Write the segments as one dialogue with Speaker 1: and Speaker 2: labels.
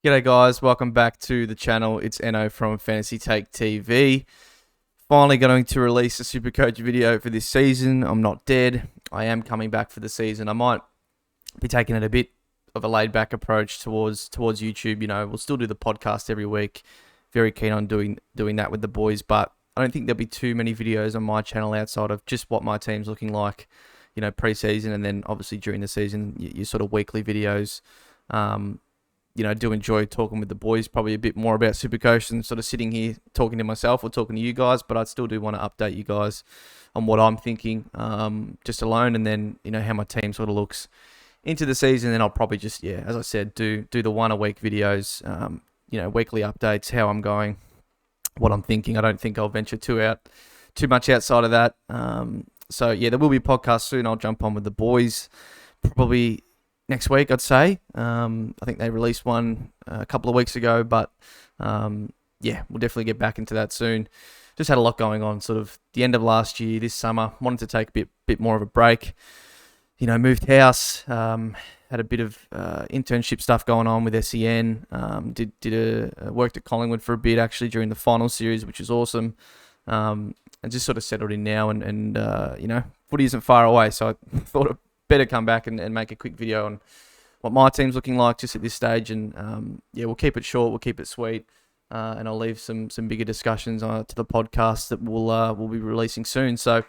Speaker 1: G'day guys, welcome back to the channel. It's Eno from Fantasy Take TV. Finally going to release a SuperCoach video for this season. I'm not dead. I am coming back for the season. I might be taking it a bit of a laid back approach towards YouTube. You know, we'll still do the podcast every week. Very keen on doing that with the boys, but I don't think there'll be too many videos on my channel outside of just what my team's looking like, you know, pre-season, and then obviously during the season, your sort of weekly videos. You know, do enjoy talking with the boys, probably a bit more about SuperCoach than sort of sitting here talking to myself or talking to you guys, but I still do want to update you guys on what I'm thinking, just alone, and then, you know, how my team sort of looks into the season. Then I'll probably just, yeah, as I said, do the one a week videos, you know, weekly updates, how I'm going, what I'm thinking. I don't think I'll venture too much outside of that. So yeah, there will be a podcast soon. I'll jump on with the boys, probably next week, I'd say. I think they released one a couple of weeks ago, but yeah, we'll definitely get back into that soon. Just had a lot going on, sort of the end of last year, this summer. Wanted to take a bit more of a break. You know, moved house, had a bit of internship stuff going on with SEN. Worked at Collingwood for a bit actually during the final series, which is awesome. And just sort of settled in now, and you know, footy isn't far away, so I thought it better come back and make a quick video on what my team's looking like just at this stage. And yeah, we'll keep it short, we'll keep it sweet, and I'll leave some bigger discussions to the podcast that we'll be releasing soon. So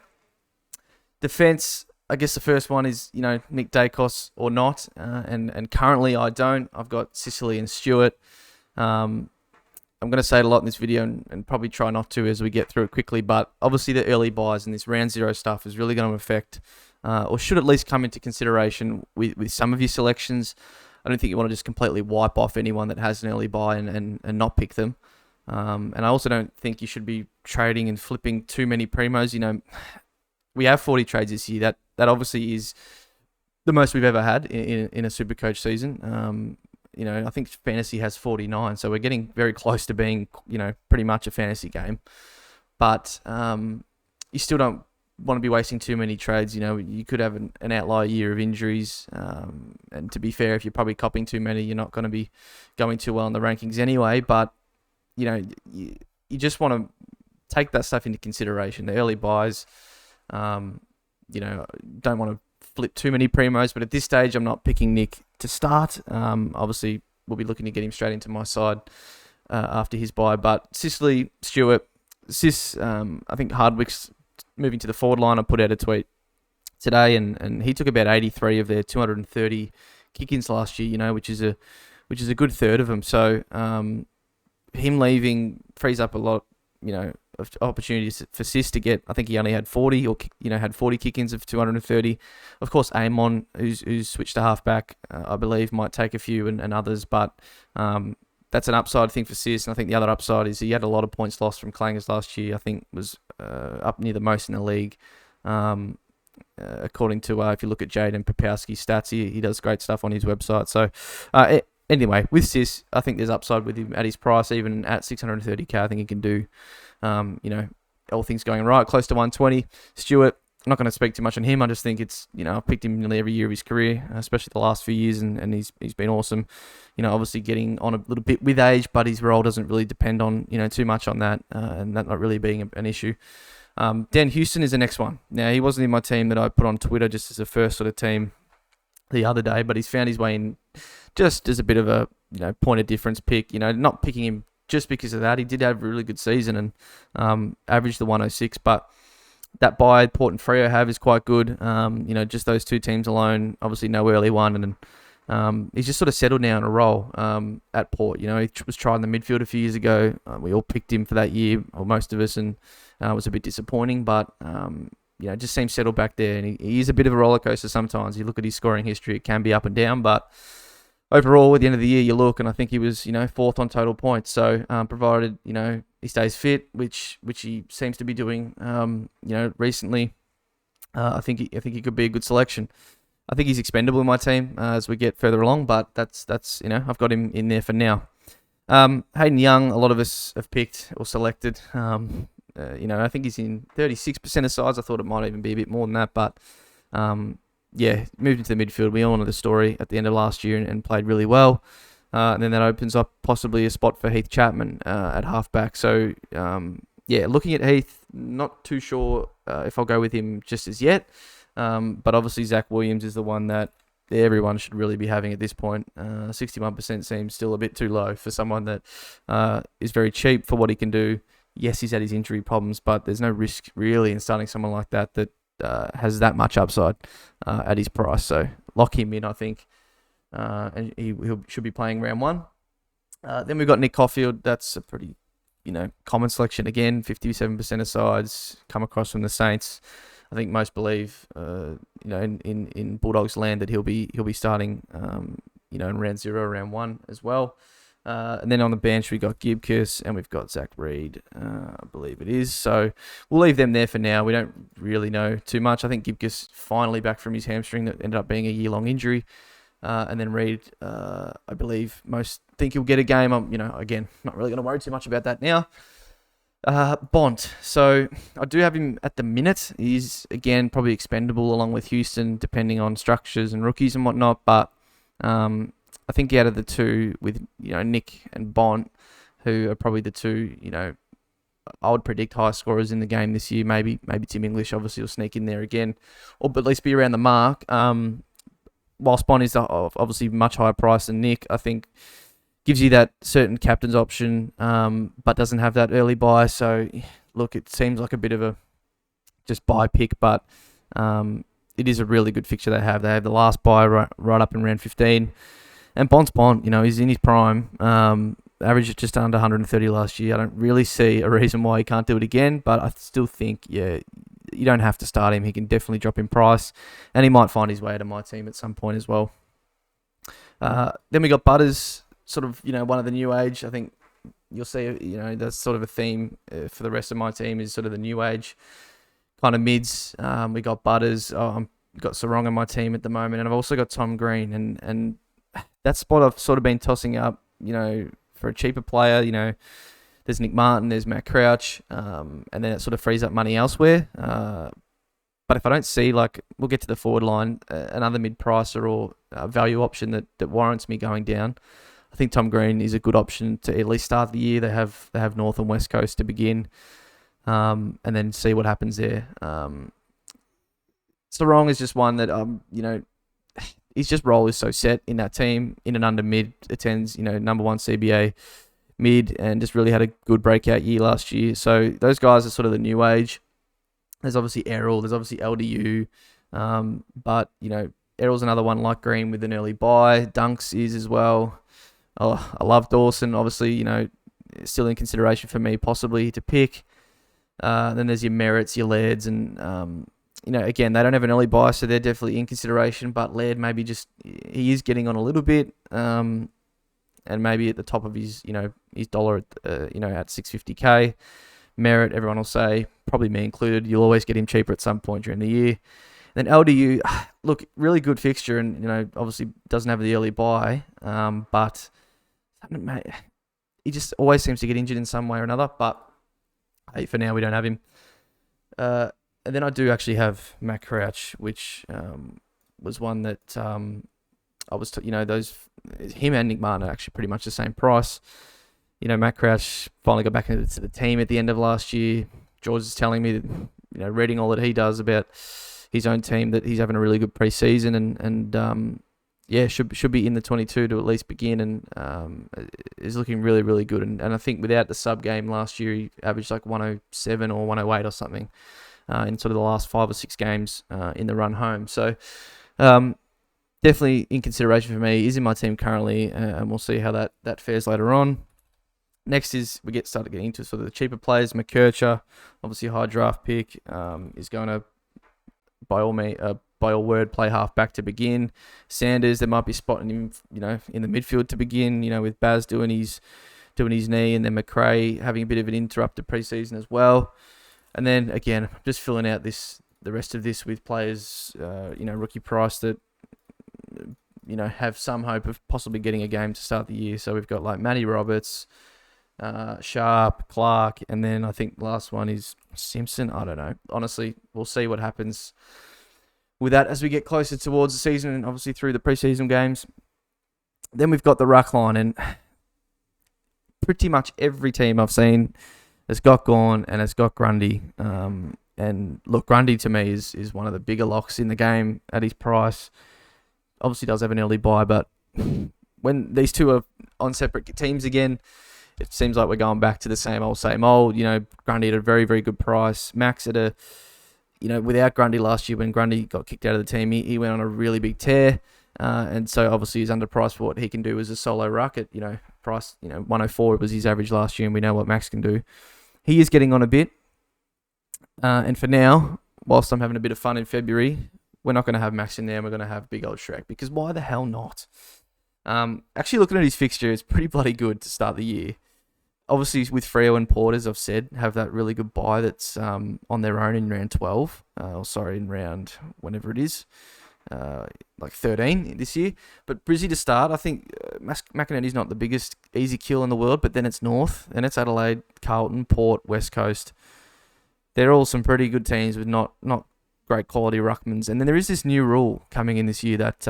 Speaker 1: defense, I guess the first one is, you know, Nick Dacos or not, and currently I don't. I've got Sicily and Stewart. I'm going to say it a lot in this video and probably try not to as we get through it quickly, but obviously the early buys and this round zero stuff is really going to affect, or should at least come into consideration with some of your selections. I don't think you want to just completely wipe off anyone that has an early buy and not pick them. And I also don't think you should be trading and flipping too many primos. You know, we have 40 trades this year. That obviously is the most we've ever had in a SuperCoach season. You know, I think fantasy has 49, so we're getting very close to being, you know, pretty much a fantasy game. But you still don't want to be wasting too many trades. You know, you could have an outlier year of injuries. And to be fair, if you're probably copying too many, you're not going to be going too well in the rankings anyway. But, you know, you just want to take that stuff into consideration. The early buys, you know, don't want to flip too many primos, but at this stage I'm not picking Nick to start. Obviously we'll be looking to get him straight into my side after his bye. But Sicily, Stewart, I think Hardwick's moving to the forward line. I put out a tweet today, and he took about 83 of their 230 kick-ins last year, you know, which is a good third of them. So him leaving frees up a lot, you know, of opportunities for Sis to get. I think he only had 40, or, you know, had 40 kick-ins of 230. Of course, Amon, who's switched to halfback, I believe might take a few, and others, but that's an upside thing for Sis. And I think the other upside is he had a lot of points lost from Clangers last year. I think was up near the most in the league. According to, if you look at Jaden Popowski's stats, he does great stuff on his website. So anyway, with Sis, I think there's upside with him at his price, even at 630k. I think he can do, you know, all things going right, close to 120. Stewart, I'm not going to speak too much on him. I just think it's, you know, I've picked him nearly every year of his career, especially the last few years, and he's been awesome. You know, obviously getting on a little bit with age, but his role doesn't really depend on, you know, too much on that, and that not really being an issue. Dan Houston is the next one. Now, he wasn't in my team that I put on Twitter just as a first sort of team the other day, but he's found his way in just as a bit of a, you know, point of difference pick. You know, not picking him just because of that. He did have a really good season and averaged the 106, but that buy Port and Freo have is quite good. You know, just those two teams alone, obviously no early one, and he's just sort of settled now in a role at Port. You know, he was trying the midfield a few years ago. We all picked him for that year, or most of us, and it was a bit disappointing, but you know, just seems settled back there. And he is a bit of a roller coaster sometimes. You look at his scoring history, it can be up and down, but overall, at the end of the year, you look, and I think he was, you know, fourth on total points. So, provided, you know, he stays fit, which he seems to be doing, you know, recently, I think he could be a good selection. I think he's expendable in my team as we get further along, but that's you know, I've got him in there for now. Hayden Young, a lot of us have picked or selected. You know, I think he's in 36% of sides. I thought it might even be a bit more than that, but yeah, moved into the midfield. We all know the story at the end of last year and played really well. And then that opens up possibly a spot for Heath Chapman at halfback. So, looking at Heath, not too sure if I'll go with him just as yet. But obviously Zach Williams is the one that everyone should really be having at this point. 61% seems still a bit too low for someone that is very cheap for what he can do. Yes, he's had his injury problems, but there's no risk really in starting someone like that has that much upside at his price. So lock him in, I think. And he should be playing round one. Then we've got Nick Caulfield. That's a pretty, common selection again. 57% of sides come across from the Saints. I think most believe, in Bulldogs land that he'll be starting, in round 0, round 1 as well. And then on the bench we got Gibcus and we've got Zach Reid, I believe it is. So we'll leave them there for now. We don't really know too much. I think Gibcus finally back from his hamstring that ended up being a year-long injury. And then Reid, I believe most think he'll get a game. I'm, again, not really going to worry too much about that now. Bont. So I do have him at the minute. He's, again, probably expendable along with Houston, depending on structures and rookies and whatnot. But I think out of the two, with Nick and Bont, who are probably the two, I would predict high scorers in the game this year. Maybe Tim English obviously will sneak in there again, or but at least be around the mark. Whilst Bont is obviously much higher price than Nick, I think gives you that certain captain's option, but doesn't have that early buy. So, look, it seems like a bit of a just buy pick, but it is a really good fixture they have. They have the last buy right up in round 15. And Bont's Bont, he's in his prime. Averaged just under 130 last year. I don't really see a reason why he can't do it again, but I still think, you don't have to start him. He can definitely drop in price, and he might find his way to my team at some point as well. Then we got Butters, sort of, one of the new age. I think you'll see, that's sort of a theme for the rest of my team is sort of the new age kind of mids. We got Butters. I've got Sarong in my team at the moment, and I've also got Tom Green, and that spot I've sort of been tossing up, for a cheaper player. There's Nick Martin, there's Matt Crouch, and then it sort of frees up money elsewhere. But if I don't see, we'll get to the forward line, another mid-pricer or value option that warrants me going down, I think Tom Green is a good option to at least start the year. They have North and West Coast to begin, and then see what happens there. Sarong is just one that, his just role is so set in that team, in and under mid, attends, number 1 CBA mid, and just really had a good breakout year last year. So those guys are sort of the new age. There's obviously Errol, there's obviously LDU, but Errol's another one like Green with an early buy. Dunks is as well. Oh, I love Dawson, obviously, still in consideration for me possibly to pick. Then there's your Merritts, your Lairds, and again, they don't have an early buy, so they're definitely in consideration. But Laird maybe he is getting on a little bit. And maybe at the top of his dollar, at 650k. Merritt, everyone will say, probably me included, you'll always get him cheaper at some point during the year. Then LDU, look, really good fixture, and obviously doesn't have the early buy, but he just always seems to get injured in some way or another. But hey, for now we don't have him. And then I do actually have Matt Crouch, which was one that I was, him and Nick Martin are actually pretty much the same price. Matt Crouch finally got back into the team at the end of last year. George is telling me that, reading all that he does about his own team, that he's having a really good preseason and should be in the 22 to at least begin, and is looking really, really good. And I think without the sub game last year, he averaged 107 or 108 or something in sort of the last 5 or 6 games in the run home. So, definitely in consideration for me. He's in my team currently, and we'll see how that fares later on. Next is we start getting into sort of the cheaper players. McKercher, obviously a high draft pick, is going to by all word play half back to begin. Sanders, they might be spotting him, in the midfield to begin. With Baz doing his knee, and then McRae having a bit of an interrupted preseason as well. And then again, just filling out the rest of this with players, rookie price that have some hope of possibly getting a game to start the year. So we've got Matty Roberts, Sharp, Clark, and then I think the last one is Simpson. I don't know. Honestly, we'll see what happens with that as we get closer towards the season, and obviously through the preseason games. Then we've got the ruck line, and pretty much every team I've seen has got Gawn and has got Grundy. And look, Grundy to me is one of the bigger locks in the game at his price. Obviously does have an early buy, but when these two are on separate teams again, it seems like we're going back to the same old, same old. Grundy at a very, very good price. Max at a, without Grundy last year, when Grundy got kicked out of the team, he went on a really big tear. And so obviously he's underpriced for what he can do as a solo ruck at, price, 104 was his average last year, and we know what Max can do. He is getting on a bit. And for now, whilst I'm having a bit of fun in February, we're not going to have Max in there, and we're going to have big old Shrek, because why the hell not? Actually looking at his fixture, it's pretty bloody good to start the year. Obviously, with Freo and Port, as I've said, have that really good buy that's on their own in round 12. In round whenever it is, like 13 this year. But Brizzy to start, I think McInerney's not the biggest easy kill in the world, but then it's North, and it's Adelaide, Carlton, Port, West Coast. They're all some pretty good teams with not great quality ruckmans. And then there is this new rule coming in this year that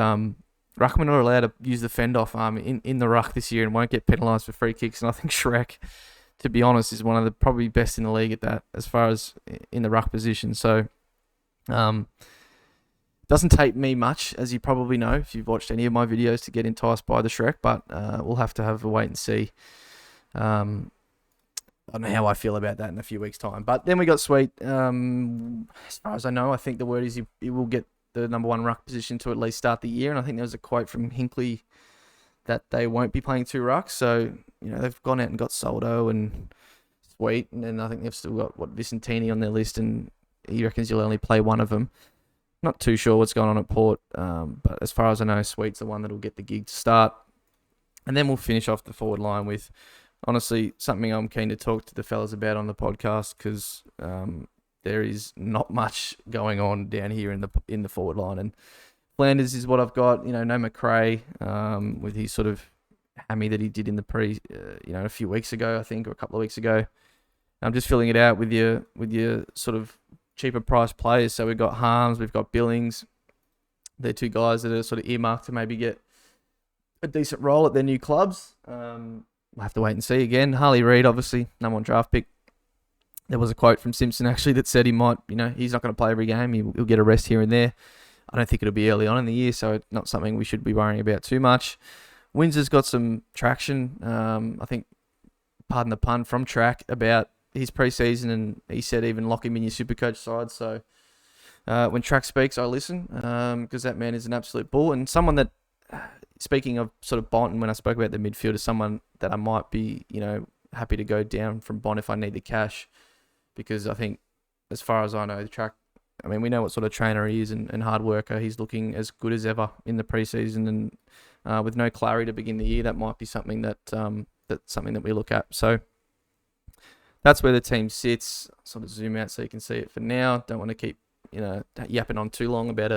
Speaker 1: ruckmen are allowed to use the fend-off arm in the ruck this year and won't get penalised for free kicks. And I think Shrek, to be honest, is one of the probably best in the league at that, as far as in the ruck position. So, doesn't take me much, as you probably know, if you've watched any of my videos, to get enticed by the Shrek, but we'll have to have a wait and see. I don't know how I feel about that in a few weeks' time. But then we got Sweet. As far as I know, I think the word is he will get the number one ruck position to at least start the year. And I think there was a quote from Hinkley that they won't be playing two rucks. So, they've gone out and got Soldo and Sweet. And then I think they've still got, Vicentini on their list. And he reckons you'll only play one of them. Not too sure what's going on at Port. But as far as I know, Sweet's the one that'll get the gig to start. And then we'll finish off the forward line with, honestly, something I'm keen to talk to the fellas about on the podcast, because there is not much going on down here in the forward line. And Flanders is what I've got. No McRae with his sort of hammy that he did in the a few weeks ago, I think, or a couple of weeks ago. I'm just filling it out with your sort of cheaper price players. So we've got Harms, we've got Billings. They're two guys that are sort of earmarked to maybe get a decent role at their new clubs. We'll have to wait and see again. Harley Reid, obviously, number one draft pick. There was a quote from Simpson, actually, that said he might, he's not going to play every game. He'll get a rest here and there. I don't think it'll be early on in the year, so it's not something we should be worrying about too much. Windsor's got some traction. I think, pardon the pun, from Track about his preseason, and he said even lock him in your SuperCoach side. So when Track speaks, I listen, because that man is an absolute bull. And someone that, speaking of sort of Bont, and when I spoke about the midfielder, someone that I might be, happy to go down from Bont if I need the cash, because I think, as far as I know, the Track, we know what sort of trainer he is and hard worker. He's looking as good as ever in the preseason, and with no Clary to begin the year, that might be something that's something that we look at. So that's where the team sits. I'll sort of zoom out so you can see it for now. Don't want to keep yapping on too long about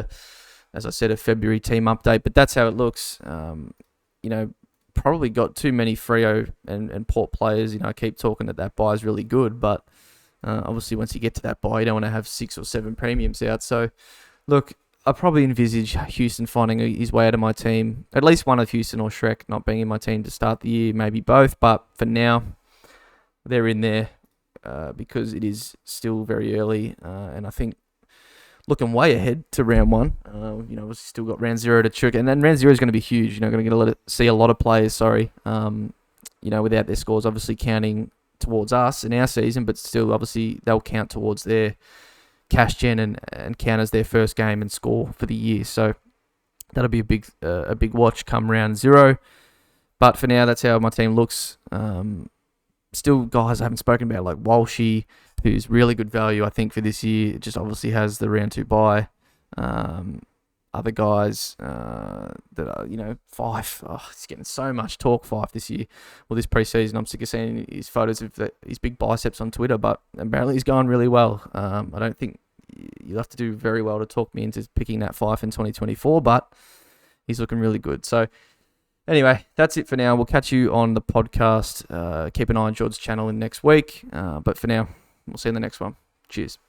Speaker 1: as I said, a February team update, but that's how it looks. Probably got too many Freo and Port players. I keep talking that buy is really good, but obviously once you get to that buy, you don't want to have 6 or 7 premiums out. So, look, I probably envisage Houston finding his way out of my team. At least one of Houston or Shrek not being in my team to start the year, maybe both, but for now, they're in there because it is still very early, and I think looking way ahead to round one. We've still got round 0 to check, and then round 0 is going to be huge. Going to see a lot of players. Without their scores, obviously counting towards us in our season, but still, obviously, they'll count towards their cash gen and count as their first game and score for the year. So that'll be a big watch come round 0. But for now, that's how my team looks. Still, guys I haven't spoken about, like Walshy, who's really good value, I think, for this year. It just obviously has the round 2 bye. Other guys that are, Fife. Oh, he's getting so much talk, Fife, this year. Well, this preseason, I'm sick of seeing his photos of his big biceps on Twitter, but apparently he's going really well. I don't think you'll have to do very well to talk me into picking that Fife in 2024, but he's looking really good. So, anyway, that's it for now. We'll catch you on the podcast. Keep an eye on George's channel in next week. But for now, we'll see you in the next one. Cheers.